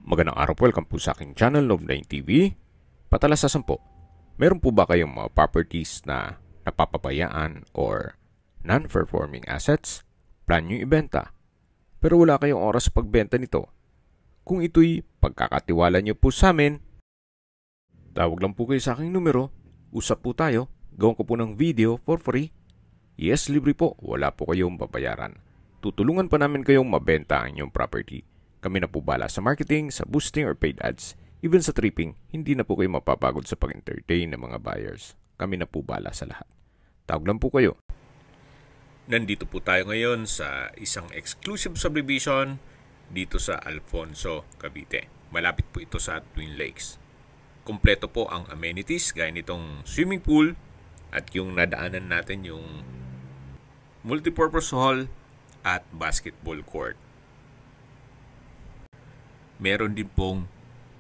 Magandang araw po, welcome po sa aking channel, Love9 TV. Patalasasan po, meron po ba kayong mga properties na napapabayaan or non-performing assets? Plan nyo ibenta, pero wala kayong oras sa pagbenta nito. Kung ito'y pagkakatiwala nyo po sa amin, tawag lang po kayo sa aking numero, usap po tayo, gawin ko po ng video for free. Yes, libre po, wala po kayong babayaran. Tutulungan pa namin kayong mabenta ang inyong property. Kami na po bala sa marketing, sa boosting or paid ads. Even sa tripping, hindi na po kayo mapapagod sa pag-entertain ng mga buyers. Kami na po bala sa lahat. Tawag lang po kayo. Nandito po tayo ngayon sa isang exclusive subdivision dito sa Alfonso, Cavite. Malapit po ito sa Twin Lakes. Kompleto po ang amenities gaya nitong swimming pool at yung nadaanan natin yung multipurpose hall at basketball court. Meron din pong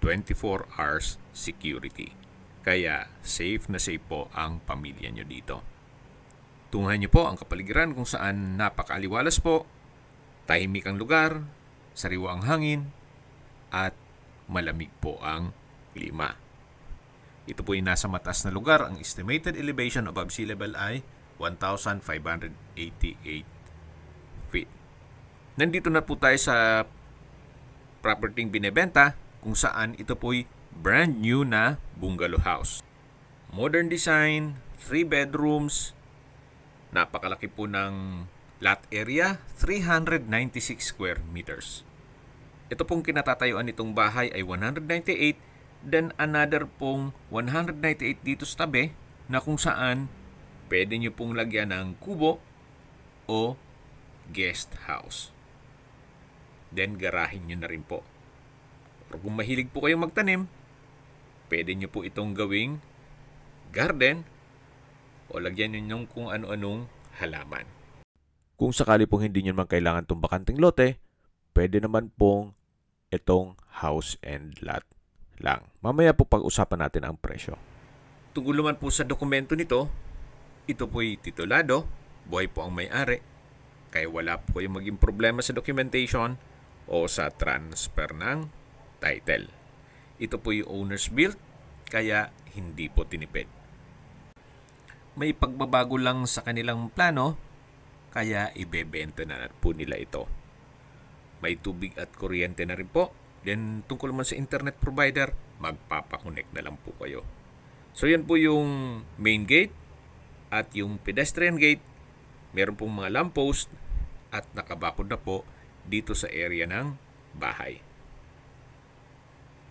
24 hours security. Kaya safe na safe po ang pamilya nyo dito. Tunghayan nyo po ang kapaligiran kung saan napakaaliwalas po, tahimik ang lugar, sariwa ang hangin, at malamig po ang klima. Ito po ay nasa mataas na lugar. Ang estimated elevation above sea level ay 1,588 feet. Nandito na po tayo sa property binebenta kung saan ito po'y brand new na bungalow house. Modern design, 3 bedrooms, napakalaki po ng lot area, 396 square meters. Ito pong kinatatayuan nitong bahay ay 198, then another pong 198 dito sa tabi na kung saan pwede nyo pong lagyan ng kubo o guest house. Then, garahin nyo na rin po. Pero kung mahilig po kayong magtanim, pwede nyo po itong gawing garden o lagyan nyo ng kung ano-anong halaman. Kung sakali pong hindi nyo naman kailangan itong bakanting lote, pwede naman pong itong house and lot lang. Mamaya po pag-usapan natin ang presyo. Tungkol naman po sa dokumento nito, ito po'y titulado, buhay po ang may-ari, kaya wala po kayong maging problema sa documentation o sa transfer ng title. Ito po yung owner's built, kaya hindi po tinipid. May pagbabago lang sa kanilang plano, kaya ibebenta na po nila ito. May tubig at kuryente na rin po. Then tungkol naman sa internet provider, magpapakonect na lang po kayo. So yan po yung main gate at yung pedestrian gate. Meron pong mga lamppost at nakabakod na po dito sa area ng bahay.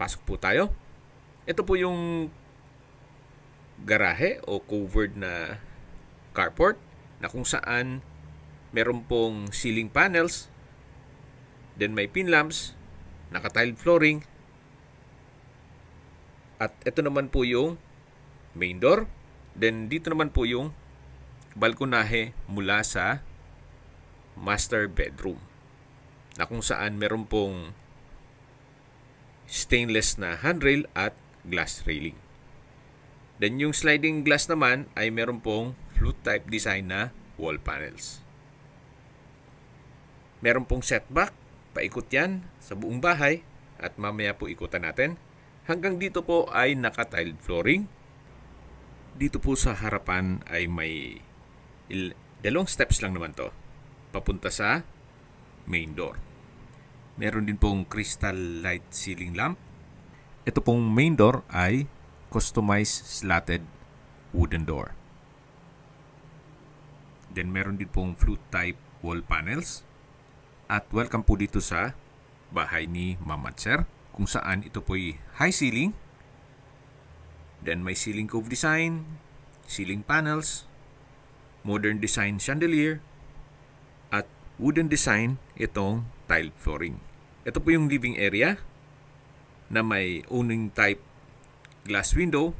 Pasok po tayo. Ito po yung garahe o covered na carport na kung saan meron pong ceiling panels, then may pin lamps, naka-tiled flooring, at ito naman po yung main door. Then dito naman po yung balkonahe mula sa master bedroom na kung saan meron pong stainless na handrail at glass railing. Then yung sliding glass naman ay meron pong flute type design na wall panels. Meron pong setback, paikot yan sa buong bahay at mamaya po ikutan natin. Hanggang dito po ay naka-tiled flooring. Dito po sa harapan ay may dalawang steps lang naman to papunta sa main door. Meron din pong crystal light ceiling lamp. Ito pong main door ay customized slatted wooden door. Then meron din pong flute type wall panels. At welcome po dito sa bahay ni Ma'am at Sir kung saan ito po'y high ceiling. Then may ceiling cove design, ceiling panels, modern design chandelier, at wooden design itong tiled flooring. Ito po yung living area na may owning type glass window.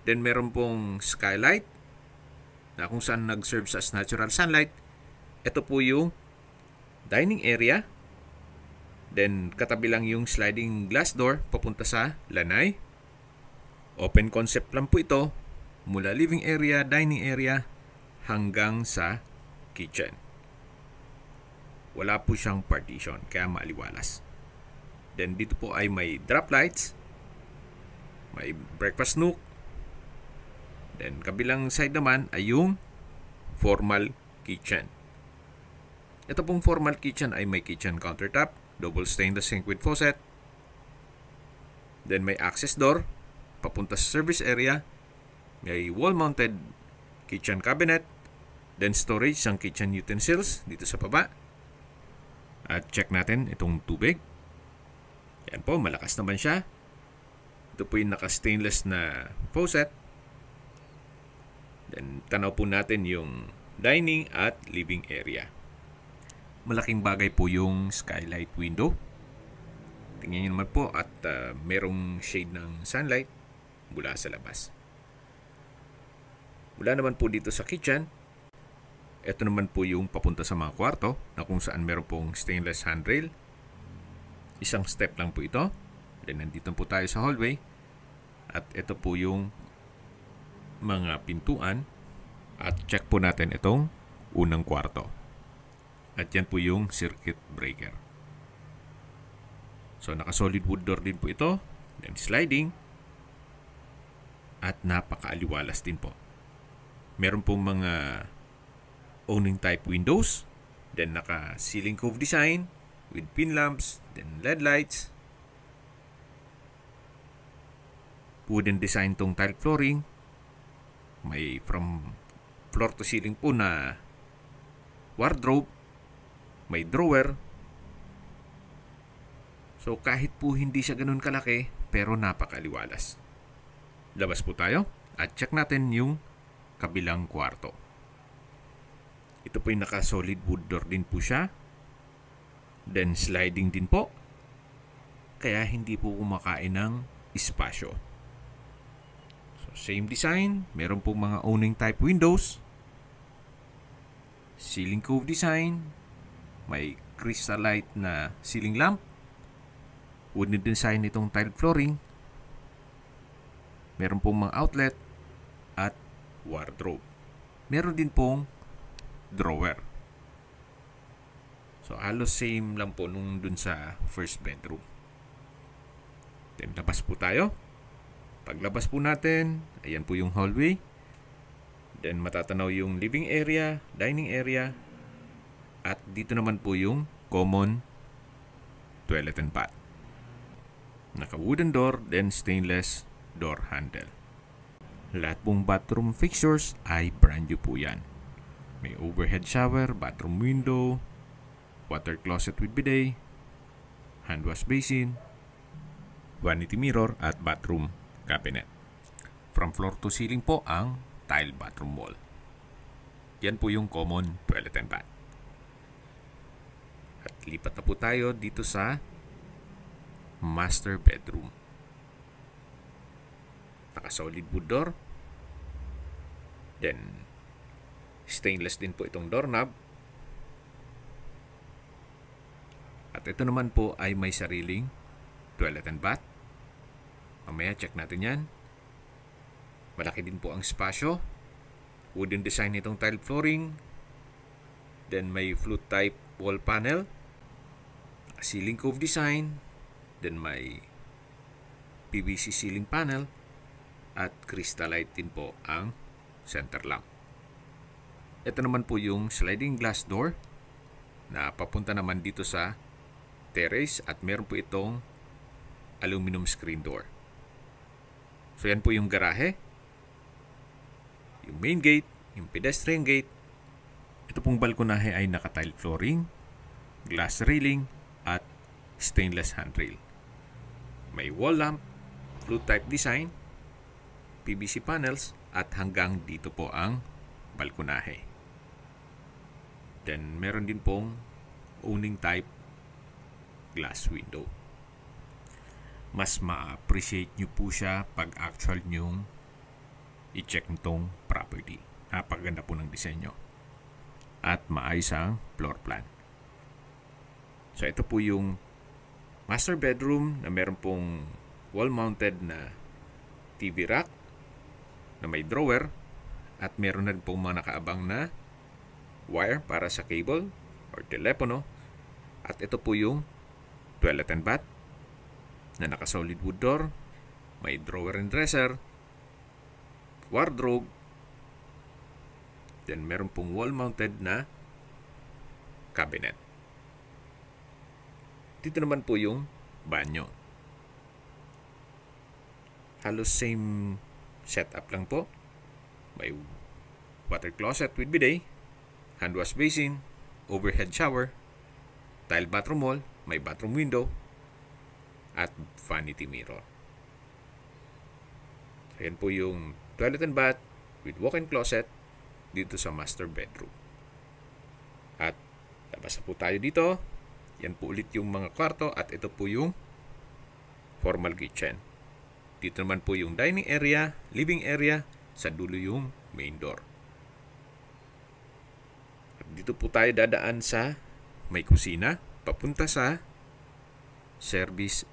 Then meron pong skylight na kung saan nag-serve as natural sunlight. Ito po yung dining area. Then katabi lang yung sliding glass door papunta sa lanay. Open concept lang po ito mula living area, dining area hanggang sa kitchen. Wala po siyang partition kaya maaliwalas. Then dito po ay may drop lights, may breakfast nook. Then kabilang side naman ay yung formal kitchen. Ito pong formal kitchen ay may kitchen countertop, double stainless sink with faucet. Then may access door papunta sa service area. May wall-mounted kitchen cabinet. Then storage ng kitchen utensils dito sa baba. At check natin itong tubig. Yan po, malakas naman siya. Ito po yung naka-stainless na faucet. Then tanaw po natin yung dining at living area. Malaking bagay po yung skylight window. Tingnan nyo naman po at merong shade ng sunlight mula sa labas. Mula naman po dito sa kitchen, ito naman po yung papunta sa mga kwarto na kung saan meron pong stainless handrail. Isang step lang po ito. Then nandito po tayo sa hallway. At ito po yung mga pintuan. At check po natin itong unang kwarto. At yan po yung circuit breaker. So naka-solid wood door din po ito. Then sliding. At napakaaliwalas din po. Meron pong mga owning type windows. Then naka-ceiling cove design with pin lamps. Then LED lights. Wooden design tong tile flooring. May from floor to ceiling po na wardrobe. May drawer. So kahit po hindi siya ganun kalaki, pero napakaliwalas. Labas po tayo at check natin yung kabilang kwarto. Ito po yung naka-solid wood door din po siya. Then sliding din po. Kaya hindi po kumakain ng espasyo. So same design. Meron po mga owning type windows. Ceiling cove design. May crystal light na ceiling lamp. Wooden design itong tile flooring. Meron pong mga outlet at wardrobe. Meron din pong drawer. So halos same lang po nung dun sa first bedroom. Then labas po tayo. Paglabas po natin, ayan po yung hallway. Then matatanaw yung living area, dining area. At dito naman po yung common toilet and bath. Naka-wooden door, then stainless door handle. Lahat pong bathroom fixtures ay brand new po yan. May overhead shower, bathroom window, water closet with bidet, hand wash basin, vanity mirror at bathroom cabinet. From floor to ceiling po ang tile bathroom wall. Yan po yung common toilet and bath. At lipat na po tayo dito sa master bedroom. Naka-solid wood door. Then stainless din po itong doorknob. At ito naman po ay may sariling toilet and bath. Mamaya check natin yan. Malaki din po ang spasyo. Wooden design itong tile flooring. Then may flute type wall panel. Ceiling cove design. Then may PVC ceiling panel. At crystal light din po ang center lamp. Ito naman po yung sliding glass door na papunta naman dito sa terrace at meron po itong aluminum screen door. So yan po yung garahe, yung main gate, yung pedestrian gate. Ito pong balkonahe ay naka-tile flooring, glass railing at stainless handrail. May wall lamp, flute type design, PVC panels at hanggang dito po ang balkonahe. Then meron din pong owning type glass window. Mas ma-appreciate nyo po siya pag actual nyong i-check nitong property. Napakaganda po ng disenyo. At maayos ang floor plan. So ito po yung master bedroom na meron pong wall-mounted na TV rack na may drawer at meron na rin pong mga nakaabang na wire para sa cable or telepono. At ito po yung toilet and bath. na naka-solid wood door, may drawer and dresser, wardrobe, then meron pong wall-mounted na cabinet. Dito naman po yung banyo. Halos same setup lang po. May water closet with bidet, hand wash basin, overhead shower, tile bathroom wall, may bathroom window, at vanity mirror. Ayan po yung toilet and bath with walk-in closet dito sa master bedroom. At labas na po tayo dito. Yan po ulit yung mga kwarto at ito po yung formal kitchen. Dito naman po yung dining area, living area, sa dulo yung main door. At dito po tayo dadaan sa may kusina, papunta sa service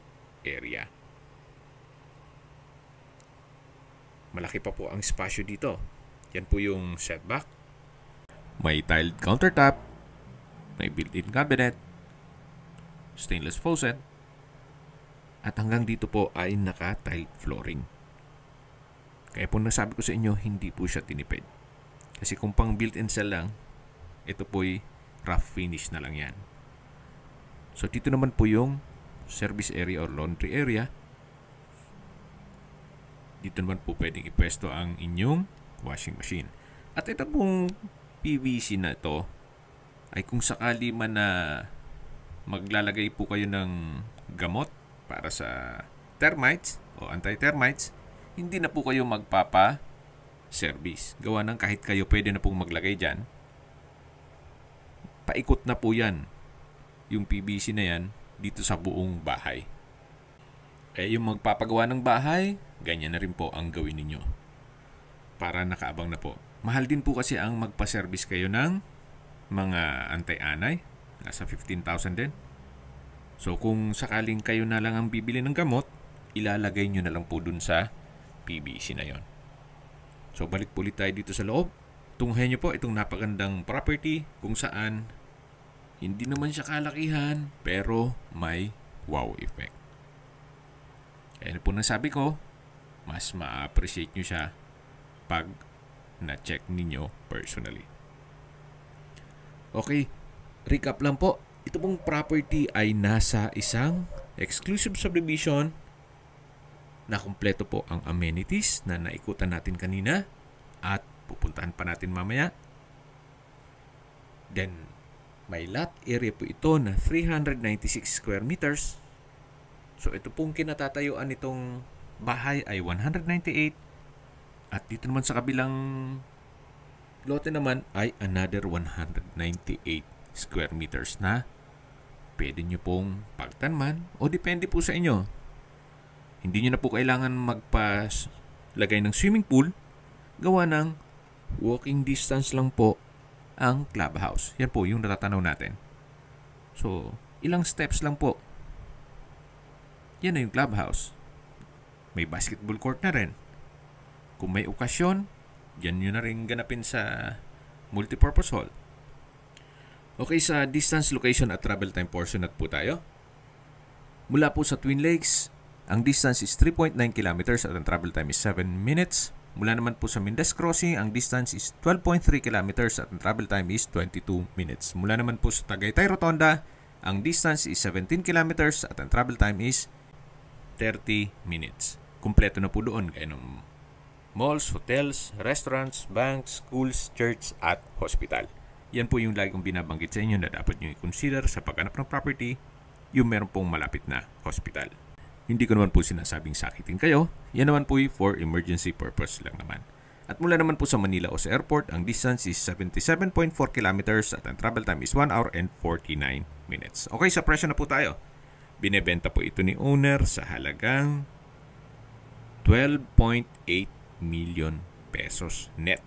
area. Malaki pa po ang espasyo dito. Yan po yung setback. May tiled countertop, may built-in cabinet, stainless faucet, at hanggang dito po ay naka-tiled flooring. Kaya po nasabi ko sa inyo, hindi po siya tinipid. Kasi kung pang built-in cell lang, ito po'y rough finish na lang yan. So dito naman po yung service area or laundry area. Dito naman po pwedeng ipwesto ang inyong washing machine. At ito pong PVC na ito ay kung sakali man na maglalagay po kayo ng gamot para sa termites o anti-termites, hindi na po kayo magpapa-service. Gawa ng kahit kayo pwede na pong maglagay dyan, paikot na po yan, yung PVC na yan, dito sa buong bahay. Kaya yung magpapagawa ng bahay, ganyan na rin po ang gawin ninyo. Para nakaabang na po. Mahal din po kasi ang magpa-service kayo ng mga anti-anay. Nasa 15,000 din. So kung sakaling kayo na lang ang bibili ng gamot, ilalagay nyo na lang po dun sa PVC na yon. So balik po ulit tayo dito sa loob. Tunghayan nyo po itong napagandang property kung saan hindi naman siya kalakihan pero may wow effect. Kaya po nasabi ko, mas ma-appreciate nyo siya pag na-check ninyo personally. Okay, recap lang po. Ito pong property ay nasa isang exclusive subdivision na kumpleto po ang amenities na naikutan natin kanina at pupuntahan pa natin mamaya. Then, may lot area po ito na 396 square meters. So, ito pong kinatatayuan nitong bahay ay 198. At dito naman sa kabilang lote naman ay another 198 square meters na pwede nyo pong pagtanman o depende po sa inyo. Hindi nyo na po kailangan magpa-lagay ng swimming pool. Gawa ng walking distance lang po ang clubhouse. Yan po yung natatanaw natin. So, ilang steps lang po. Yan na yung clubhouse. May basketball court na rin. Kung may okasyon, yan nyo na rin ganapin sa multipurpose hall. Okay, sa distance, location at travel time portion at po tayo. Mula po sa Twin Lakes, ang distance is 3.9 kilometers at ang travel time is 7 minutes. Mula naman po sa Mendez Crossing, ang distance is 12.3 kilometers at ang travel time is 22 minutes. Mula naman po sa Tagaytay Rotonda, ang distance is 17 kilometers at ang travel time is 30 minutes. Kumpleto na po doon kaya ng malls, hotels, restaurants, banks, schools, church at hospital. Yan po yung lagi kong binabanggit sa inyo na dapat nyo i-consider sa paghanap ng property, yung meron pong malapit na hospital. Hindi ko naman po sinasabing sakitin kayo. Yan naman po for emergency purpose lang naman. At mula naman po sa Manila o sa airport, ang distance is 77.4 kilometers at ang travel time is 1 hour and 49 minutes. Okay, sa presyo na po tayo. Binebenta po ito ni owner sa halagang 12.8 million pesos net.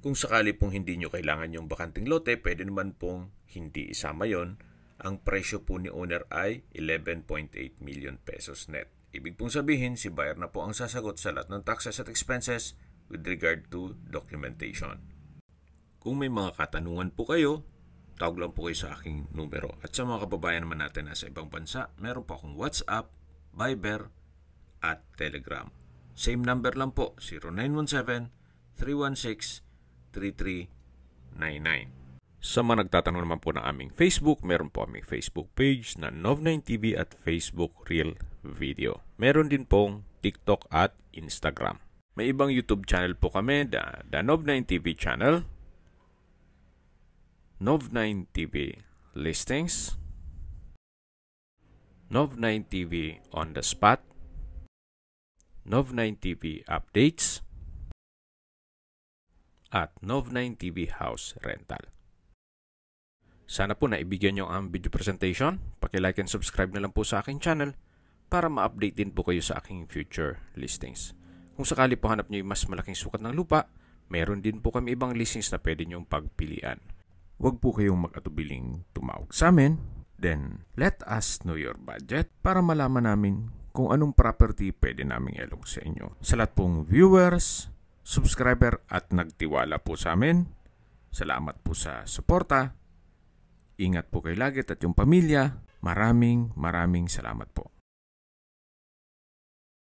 Kung sakali pong hindi nyo kailangan yung bakanting lote, pwede naman pong hindi isama yon. Ang presyo po ni owner ay 11.8 million pesos net. Ibig pong sabihin, si buyer na po ang sasagot sa lahat ng taxes at expenses with regard to documentation. Kung may mga katanungan po kayo, tawag lang po kayo sa aking numero. At sa mga kababayan naman natin na sa ibang bansa, meron po akong WhatsApp Viber, at Telegram. Same number lang po, 0917-316-3399. Sa mga nagtatanong naman po ng aming Facebook, meron po aming Facebook page na Nov9TV at Facebook Real Video. Meron din pong TikTok at Instagram. May ibang YouTube channel po kami, the Nov9TV channel, Nov9TV Listings, Nov9TV On The Spot, Nov9TV Updates, at Nov9TV House Rental. Sana po naibigyan nyo ang video presentation. Paki-like and subscribe na lang po sa aking channel para ma-update din po kayo sa aking future listings. Kung sakali po hanap nyo yung mas malaking sukat ng lupa, meron din po kami ibang listings na pwede nyong pagpilian. Huwag po kayong mag-atubiling tumawag sa amin. Then, let us know your budget para malaman namin kung anong property pwede naming ilog sa inyo. Sa lahat pong viewers, subscriber at nagtiwala po sa amin, salamat po sa suporta. Ingat po kayo lagi at yung pamilya. Maraming salamat po.